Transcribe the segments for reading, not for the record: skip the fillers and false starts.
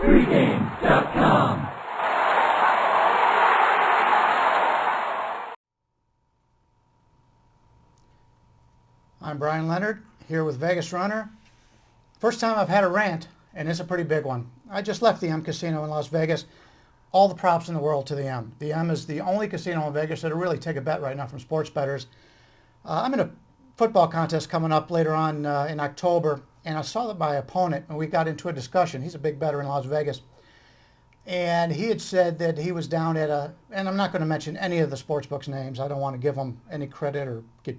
Pregame.com. I'm Bryan Leonard, here with Vegas Runner. First time I've had a rant, and it's a pretty big one. I just left the M Casino in Las Vegas. All the props in the world to the M. The M is the only casino in Vegas that'll really take a bet right now from sports bettors. I'm in a football contest coming up later on in October, and I saw that my opponent, and we got into a discussion. He's a big bettor in Las Vegas. And he had said that he was down at and I'm not going to mention any of the sportsbooks names. I don't want to give them any credit or get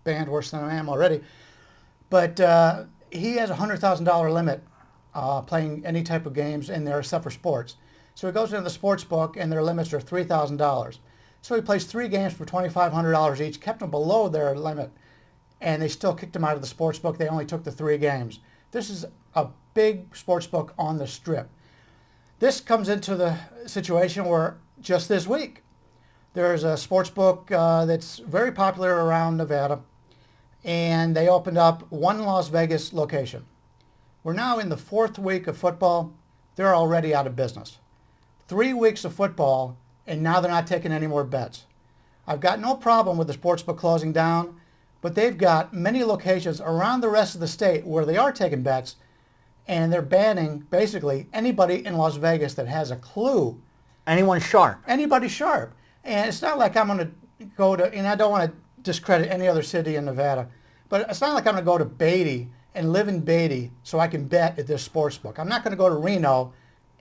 banned worse than I am already. But he has a $100,000 limit playing any type of games in there except for sports. So he goes into the sports book and their limits are $3,000. So he plays 3 games for $2,500 each, kept them below their limit, and they still kicked him out of the sports book. They only took the 3 games. This is a big sports book on the Strip. This comes into the situation where just this week, there's a sports book that's very popular around Nevada, and they opened up one Las Vegas location. We're now in the 4th week of football. They're already out of business. 3 weeks of football, and now they're not taking any more bets. I've got no problem with the sportsbook closing down, but they've got many locations around the rest of the state where they are taking bets, and they're banning basically anybody in Las Vegas that has a clue. Anyone sharp. Anybody sharp. And it's not like I'm going to go to, and I don't want to discredit any other city in Nevada, but it's not like I'm going to go to Beatty and live in Beatty so I can bet at this sportsbook. I'm not going to go to Reno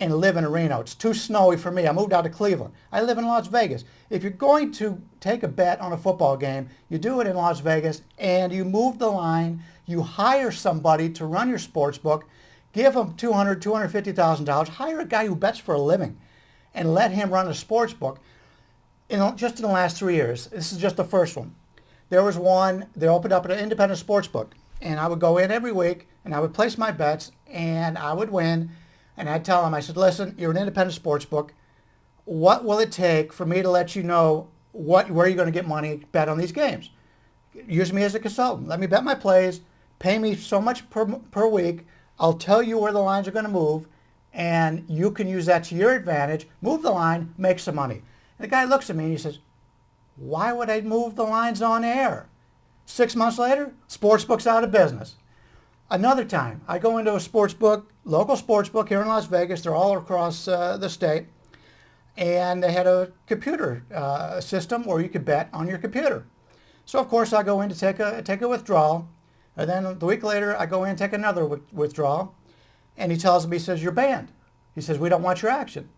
and live in Reno. It's too snowy for me. I moved out to Cleveland. I live in Las Vegas. If you're going to take a bet on a football game, you do it in Las Vegas, and you move the line. You hire somebody to run your sports book, give them $200,000, $250,000, hire a guy who bets for a living, and let him run a sports book. Just in the last 3 years, this is just the first one. There was one, they opened up an independent sports book, and I would go in every week, and I would place my bets, and I would win. And I'd tell them, I said, listen, you're an independent sports book. What will it take for me to let you know where you're going to get money bet on these games? Use me as a consultant. Let me bet my plays. Pay me so much per week. I'll tell you where the lines are going to move, and you can use that to your advantage. Move the line, make some money. And the guy looks at me and he says, why would I move the lines on air? 6 months later, sportsbook's out of business. Another time, I go into a sports book, local sports book here in Las Vegas. They're all across the state. And they had a computer system where you could bet on your computer. So, of course, I go in to take a withdrawal. And then the week later, I go in and take another withdrawal. And he tells me, he says, you're banned. He says, we don't want your action.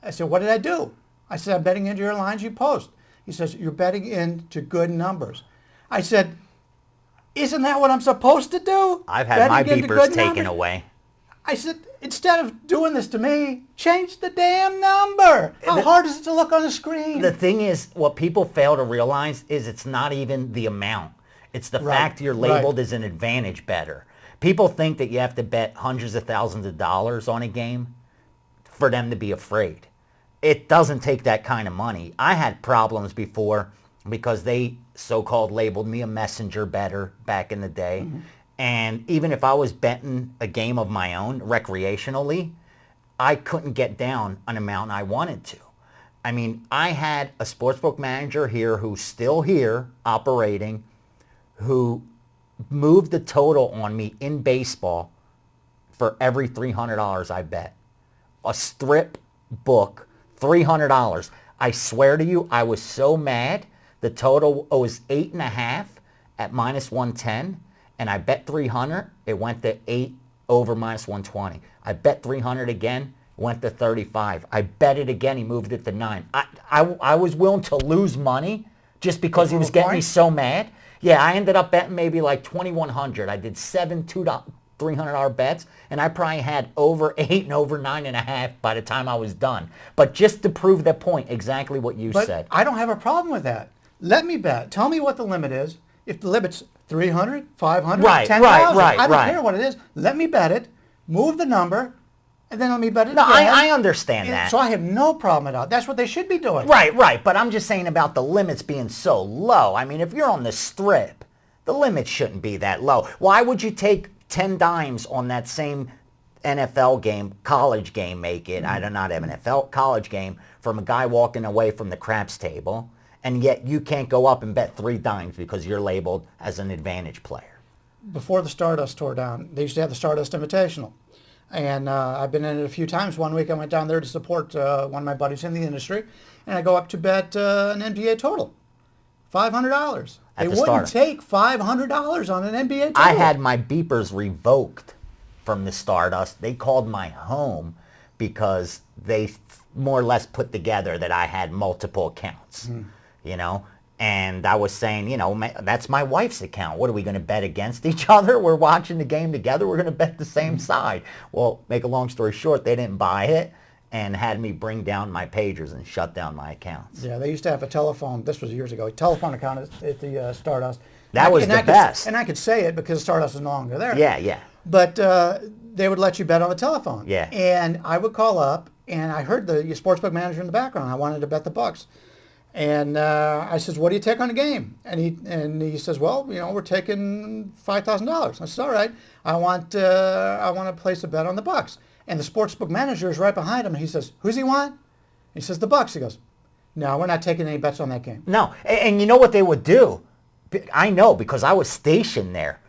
I said, what did I do? I said, I'm betting into your lines you post. He says, you're betting into good numbers. I said, isn't that what I'm supposed to do? I've had my beepers taken away. I said, instead of doing this to me, change the damn number. How hard is it to look on the screen? The thing is, what people fail to realize is it's not even the amount. It's the fact you're labeled as an advantage bettor. People think that you have to bet hundreds of thousands of dollars on a game for them to be afraid. It doesn't take that kind of money. I had problems before because they so-called labeled me a messenger bettor back in the day. Mm-hmm. And even if I was betting a game of my own recreationally, I couldn't get down an amount I wanted to. I mean, I had a sportsbook manager here who's still here operating, who moved the total on me in baseball for every $300 I bet. A strip book, $300. I swear to you, I was so mad. The total was 8.5 at minus 110, and I bet 300. It went to 8 over minus 120. I bet 300 again, went to 35. I bet it again, he moved it to 9. I was willing to lose money just because he was getting me so mad. Yeah, I ended up betting maybe like $2,100. I did 7 $300 bets, and I probably had over 8 and over 9.5 by the time I was done. But just to prove that point, exactly what you said. I don't have a problem with that. Let me bet. Tell me what the limit is. If the limit's 300, 500, 10,000, I don't care what it is. Let me bet it. Move the number. And then let me bet it again. I understand that. So I have no problem at all. That's what they should be doing. Right. But I'm just saying about the limits being so low. I mean, if you're on the Strip, the limit shouldn't be that low. Why would you take 10 dimes on that same NFL game, college game make it, I do not have an NFL, college game, from a guy walking away from the craps table, and yet you can't go up and bet 3 dimes because you're labeled as an advantage player. Before the Stardust tore down, they used to have the Stardust Invitational. And I've been in it a few times. One week I went down there to support one of my buddies in the industry, and I go up to bet an NBA total, $500. They wouldn't take $500 on an NBA total. I had my beepers revoked from the Stardust. They called my home because they more or less put together that I had multiple accounts, you know. And I was saying, you know, that's my wife's account. What, are we going to bet against each other? We're watching the game together. We're going to bet the same side. Well, make a long story short, they didn't buy it and had me bring down my pagers and shut down my accounts. Yeah, they used to have a telephone. This was years ago. A telephone account at the Stardust. That was the best. And I could say it because Stardust is no longer there. Yeah, yeah. But they would let you bet on the telephone. Yeah. And I would call up, and I heard the sportsbook manager in the background. I wanted to bet the Bucks. And I says, what do you take on the game? And he says, well, you know, we're taking $5,000. I said, all right, I want to place a bet on the Bucks. And the sportsbook manager is right behind him. And he says, who's he want? He says, the Bucks. He goes, no, we're not taking any bets on that game. No, and you know what they would do? I know because I was stationed there.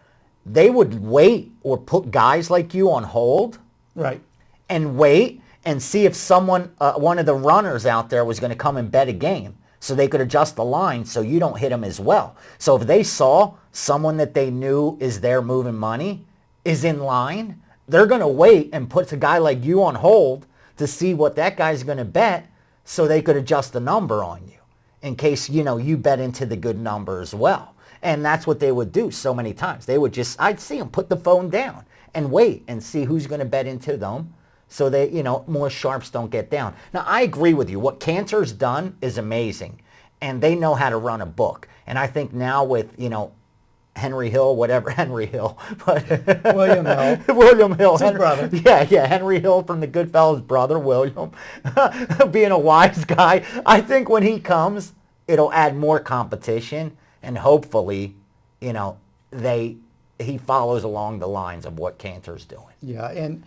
They would wait or put guys like you on hold. Right. And wait and see if someone, one of the runners out there was going to come and bet a game. So they could adjust the line so you don't hit them as well. So if they saw someone that they knew is there moving money is in line, they're going to wait and put a guy like you on hold to see what that guy's going to bet so they could adjust the number on you in case, you know, you bet into the good number as well. And that's what they would do so many times. They would just, I'd see them put the phone down and wait and see who's going to bet into them. So they, you know, more sharps don't get down. Now, I agree with you. What Cantor's done is amazing. And they know how to run a book. And I think now with, you know, Henry Hill, whatever, Henry Hill. But William Hill. William Hill. His brother. Yeah, Henry Hill from the Goodfellas brother, William. Being a wise guy. I think when he comes, it'll add more competition. And hopefully, you know, he follows along the lines of what Cantor's doing. Yeah, and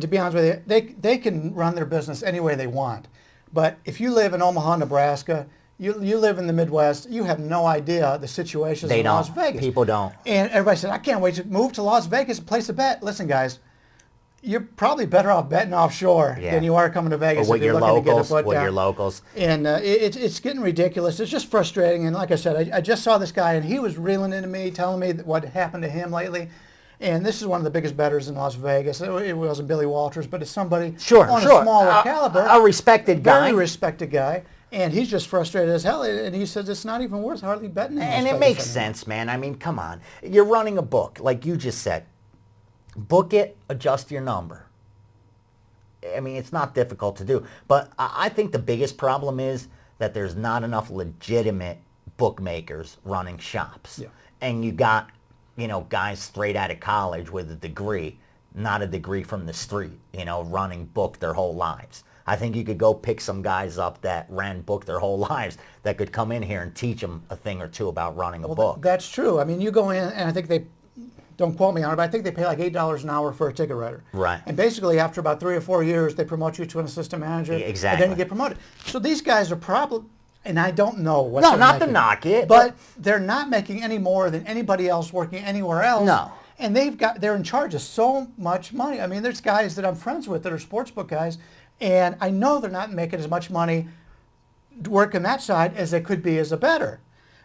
to be honest with you, they can run their business any way they want. But if you live in Omaha, Nebraska, you live in the Midwest, you have no idea the situations in Las Vegas. People don't. And everybody said, I can't wait to move to Las Vegas, a place to bet. Listen, guys, you're probably better off betting offshore than you are coming to Vegas. Or with if you're your looking locals. to get a foot With down. your locals. And it's getting ridiculous. It's just frustrating. And like I said, I just saw this guy, and he was reeling into me, telling me what happened to him lately. And this is one of the biggest bettors in Las Vegas. It wasn't Billy Walters, but it's somebody on a smaller caliber. A respected guy. Very respected guy. And he's just frustrated as hell. And he says it's not even worth hardly betting. And it makes sense, man. I mean, come on. You're running a book, like you just said. Book it, adjust your number. I mean, it's not difficult to do. But I think the biggest problem is that there's not enough legitimate bookmakers running shops. Yeah. And you got, you know, guys straight out of college with a degree, not a degree from the street, you know, running book their whole lives. I think you could go pick some guys up that ran book their whole lives that could come in here and teach them a thing or two about running a book. That's true. I mean, you go in, and I think they, don't quote me on it, but I think they pay like $8 an hour for a ticket writer. Right. And basically, after about 3 or 4 years, they promote you to an assistant manager. Exactly. And then you get promoted. So these guys are probably, and I don't know what No, they're not making, to knock it. but they're not making any more than anybody else working anywhere else. No. And they're in charge of so much money. I mean, there's guys that I'm friends with that are sportsbook guys, and I know they're not making as much money working that side as they could be as a bettor.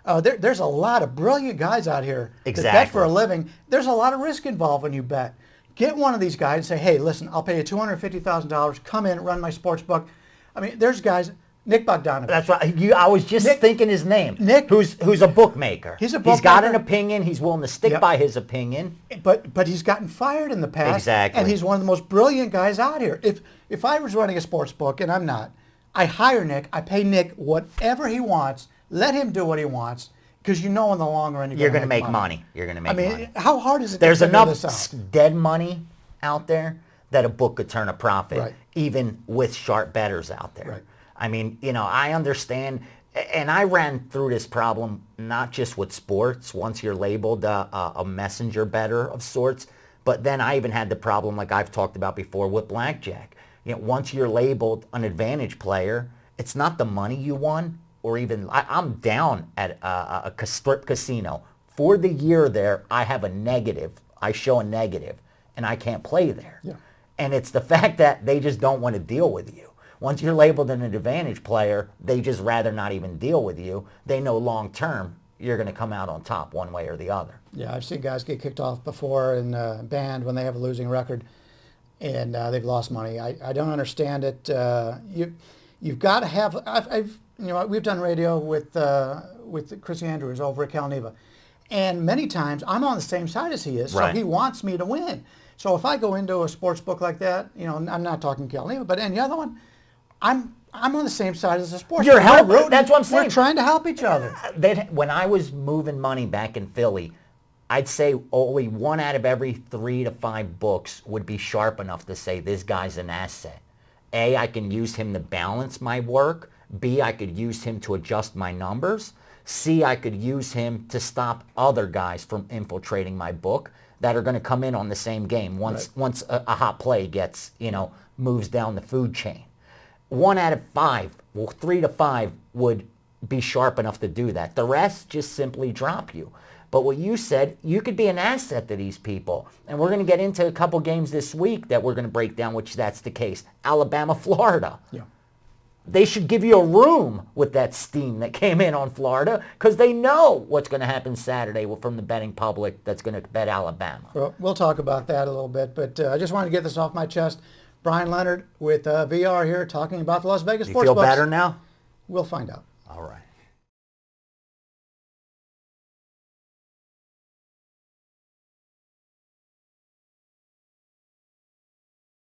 There's a lot of brilliant guys out here that bet for a living. There's a lot of risk involved when you bet. Get one of these guys and say, hey, listen, I'll pay you $250,000. Come in, run my sports book. I mean, there's guys, Nick Bogdanovich. That's right. I was just thinking his name. Nick, who's a bookmaker. He's a bookmaker. He's got an opinion. He's willing to stick by his opinion. But he's gotten fired in the past. Exactly. And he's one of the most brilliant guys out here. If I was running a sports book, and I'm not, I hire Nick. I pay Nick whatever he wants. Let him do what he wants. Because you know in the long run you're going to make money. You're going to make money. I mean, how hard is it There's to figure enough this out? dead money out there that a book could turn a profit, Right. even with sharp bettors out there. Right. I mean, you know, I understand, and I ran through this problem not just with sports, once you're labeled a messenger bettor of sorts, But then I even had the problem, like I've talked about before, with blackjack. Once you're labeled an advantage player, it's not the money you won, or even I'm down at a strip casino. For the year there, I have a negative. I show a negative, and I can't play there. Yeah. And it's the fact that they just don't want to deal with you. Once you're labeled an advantage player, they just rather not even deal with you. They know long term you're going to come out on top one way or the other. Yeah, I've seen guys get kicked off before and banned when they have a losing record, and they've lost money. I don't understand it. You've got to have. We've done radio with Chris Andrews over at Cal Neva, and many times I'm on the same side as he is, so Right. he wants me to win. So if I go into a sports book like that, I'm not talking Cal Neva, but any other one, I'm on the same side as the sports. You're book. helping. That's what I'm saying. We're trying to help each other. When I was moving money back in Philly, I'd say only 1 out of every 3 to 5 books would be sharp enough to say this guy's an asset. A, I can use him to balance my work. B, I could use him to adjust my numbers. C, I could use him to stop other guys from infiltrating my book that are going to come in on the same game once a hot play gets, moves down the food chain. 1 out of 5, 3 to 5 would be sharp enough to do that. The rest just simply drop you. But what you said, you could be an asset to these people. And we're going to get into a couple games this week that we're going to break down, which that's the case. Alabama, Florida. Yeah. They should give you a room with that steam that came in on Florida because they know what's going to happen Saturday from the betting public that's going to bet Alabama. Well, we'll talk about that a little bit, but I just wanted to get this off my chest. Bryan Leonard with VR here talking about the Las Vegas Do you Sports feel Books. better now? We'll find out. All right.